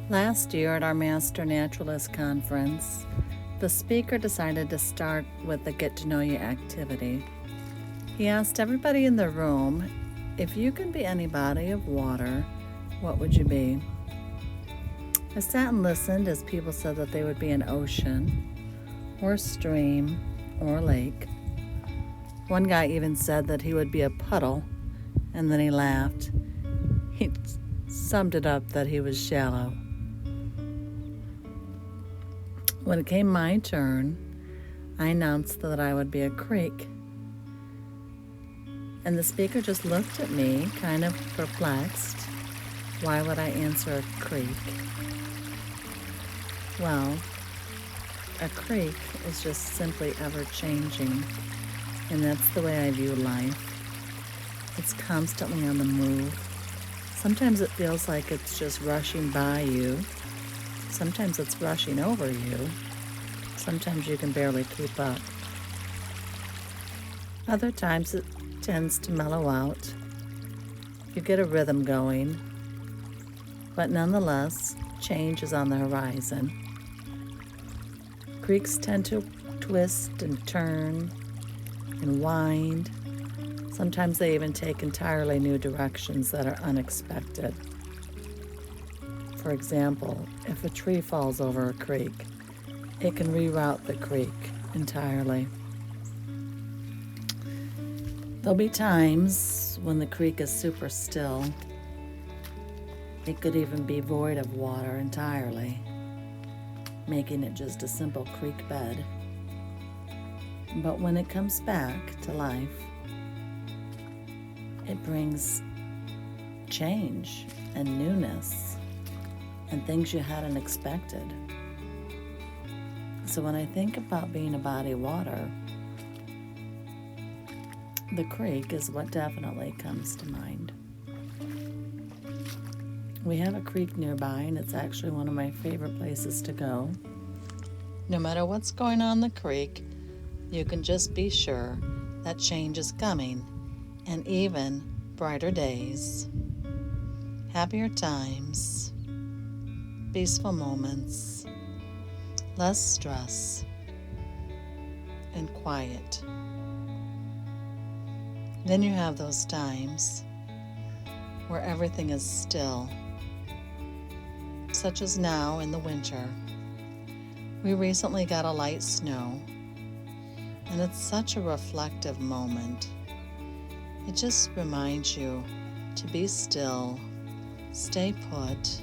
Last year at our Master Naturalist Conference, the speaker decided to start with a get to know you activity. He asked everybody in the room, if you could be any body of water, what would you be? I sat and listened as people said that they would be an ocean, or a stream, or a lake. One guy even said that he would be a puddle, and then he laughed. He summed it up that he was shallow. When it came my turn, I announced that I would be a creek. And the speaker just looked at me, kind of perplexed. Why would I answer a creek? Well, a creek is just simply ever changing, and that's the way I view life. It's constantly on the move. Sometimes it feels like it's just rushing by you. Sometimes it's rushing over you. Sometimes you can barely keep up. Other times it tends to mellow out. You get a rhythm going, but nonetheless, change is on the horizon. Creeks tend to twist and turn and wind. Sometimes they even take entirely new directions that are unexpected. For example, if a tree falls over a creek, it can reroute the creek entirely. There'll be times when the creek is super still. It could even be void of water entirely, making it just a simple creek bed. But when it comes back to life, it brings change and newness and things you hadn't expected. So when I think about being a body of water, the creek is what definitely comes to mind. We have a creek nearby, and it's actually one of my favorite places to go. No matter what's going on in the creek, you can just be sure that change is coming, and even brighter days, happier times, peaceful moments, less stress, and quiet. Then you have those times where everything is still, such as now in the winter. We recently got a light snow, and it's such a reflective moment. It just reminds you to be still, stay put,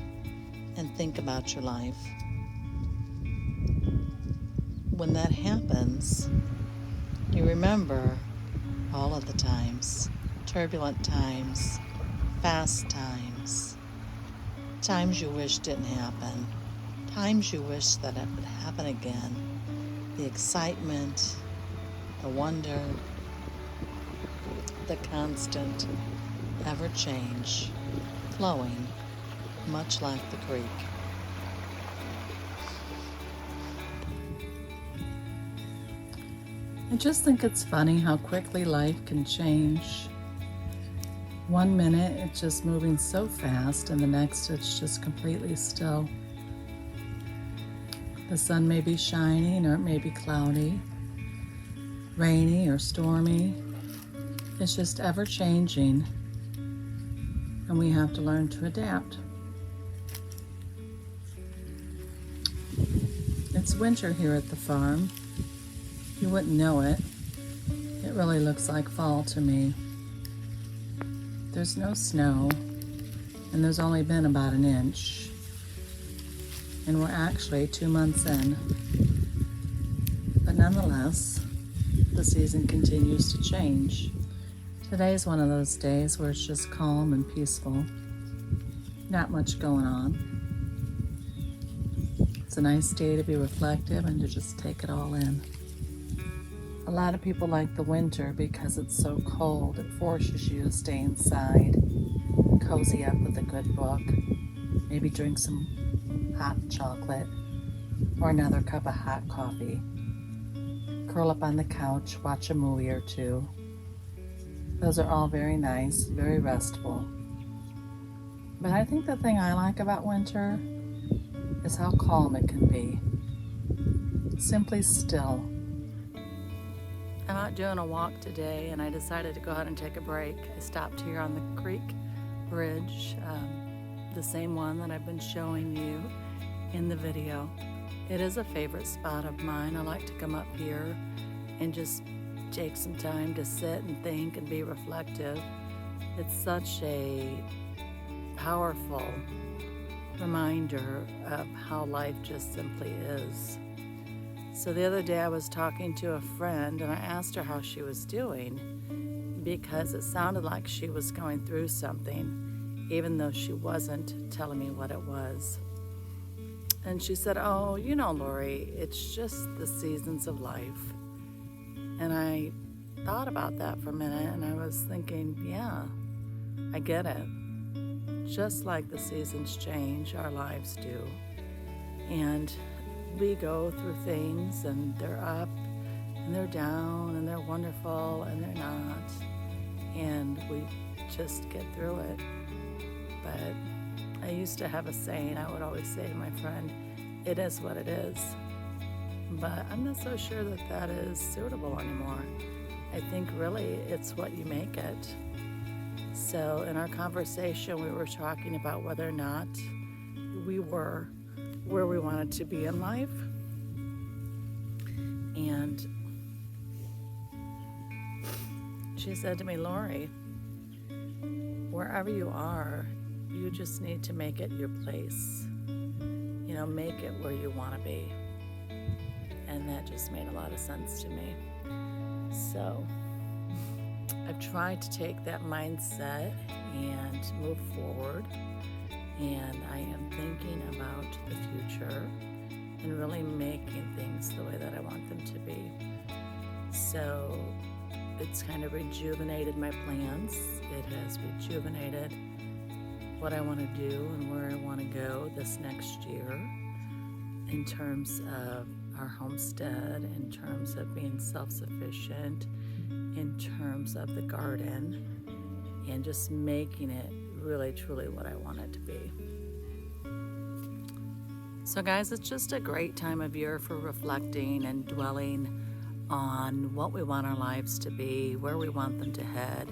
and think about your life. When that happens, you remember all of the times, turbulent times, fast times, times you wish didn't happen, times you wish that it would happen again, the excitement, the wonder, the constant ever change, flowing, much like the creek. I just think it's funny how quickly life can change. One minute it's just moving so fast, and the next it's just completely still. The sun may be shining, or it may be cloudy, rainy or stormy. It's just ever changing, and we have to learn to adapt. It's winter here at the farm. You wouldn't know it. It really looks like fall to me. There's no snow, and there's only been about an inch. And we're actually 2 months in. But nonetheless, the season continues to change. Today's one of those days where it's just calm and peaceful. Not much going on. It's a nice day to be reflective and to just take it all in. A lot of people like the winter because it's so cold. It forces you to stay inside, cozy up with a good book, maybe drink some hot chocolate or another cup of hot coffee. Curl up on the couch, watch a movie or two. Those are all very nice, very restful. But I think the thing I like about winter is how calm it can be. Simply still. I'm out doing a walk today and I decided to go ahead and take a break. I stopped here on the creek bridge, the same one that I've been showing you in the video. It is a favorite spot of mine. I like to come up here and just take some time to sit and think and be reflective. It's such a powerful reminder of how life just simply is. So the other day I was talking to a friend and I asked her how she was doing because it sounded like she was going through something, even though she wasn't telling me what it was. And she said, "Oh, you know, Lori, it's just the seasons of life." And I thought about that for a minute and I was thinking, yeah, I get it. Just like the seasons change, our lives do. And we go through things and they're up and they're down and they're wonderful and they're not. And we just get through it. But I used to have a saying I would always say to my friend, "It is what it is." But I'm not so sure that that is suitable anymore. I think really it's what you make it. So in our conversation, we were talking about whether or not we were where we wanted to be in life. And she said to me, "Lori, wherever you are, you just need to make it your place. You know, make it where you want to be." And that just made a lot of sense to me. So I've tried to take that mindset and move forward. And I am thinking about the future and really making things the way that I want them to be. So it's kind of rejuvenated my plans. It has rejuvenated what I want to do and where I want to go this next year in terms of our homestead, in terms of being self-sufficient, in terms of the garden, and just making it really truly what I want it to be. So guys, it's just a great time of year for reflecting and dwelling on what we want our lives to be, where we want them to head,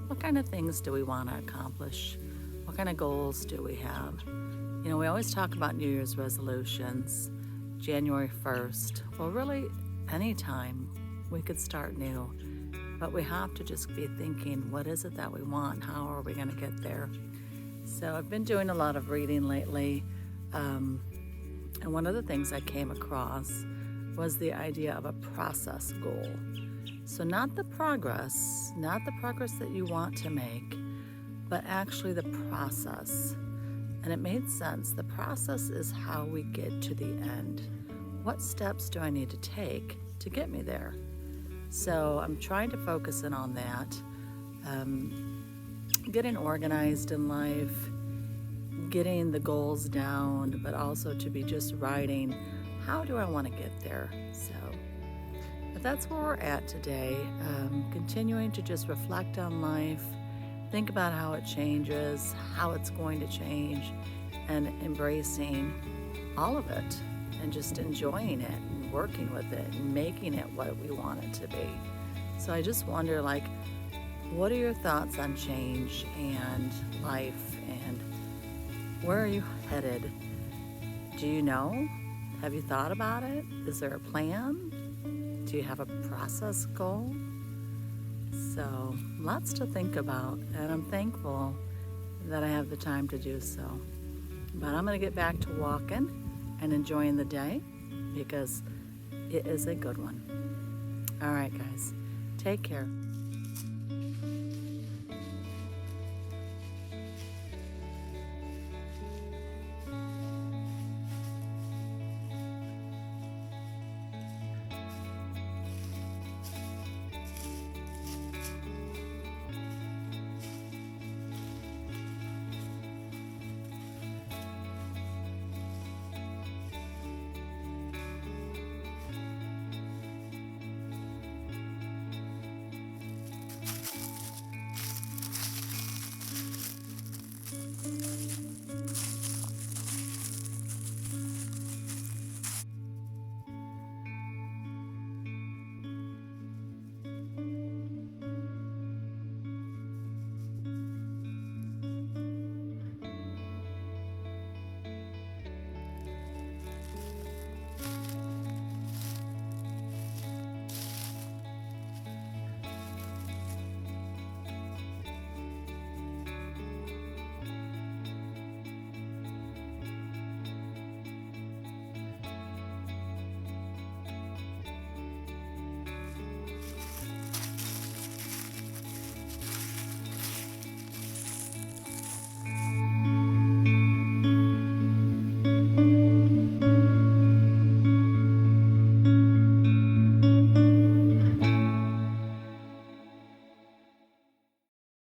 what kind of things do we want to accomplish, what kind of goals do we have. You know, we always talk about New Year's resolutions, January 1st. Well, really, anytime we could start new. But we have to just be thinking, what is it that we want? How are we going to get there? So I've been doing a lot of reading lately. And one of the things I came across was the idea of a process goal. So not the progress that you want to make, but actually the process. And it made sense. The process is how we get to the end. What steps do I need to take to get me there? So I'm trying to focus in on that, getting organized in life, getting the goals down, but also to be just writing, how do I want to get there? So but that's where we're at today, continuing to just reflect on life, think about how it changes, how it's going to change, and embracing all of it and just enjoying it. Working with it and making it what we want it to be. So I just wonder, like, what are your thoughts on change and life, and where are you headed? Do you know? Have you thought about it? Is there a plan? Do you have a process goal? So lots to think about, and I'm thankful that I have the time to do so. But I'm going to get back to walking and enjoying the day because it is a good one. All right, guys, take care.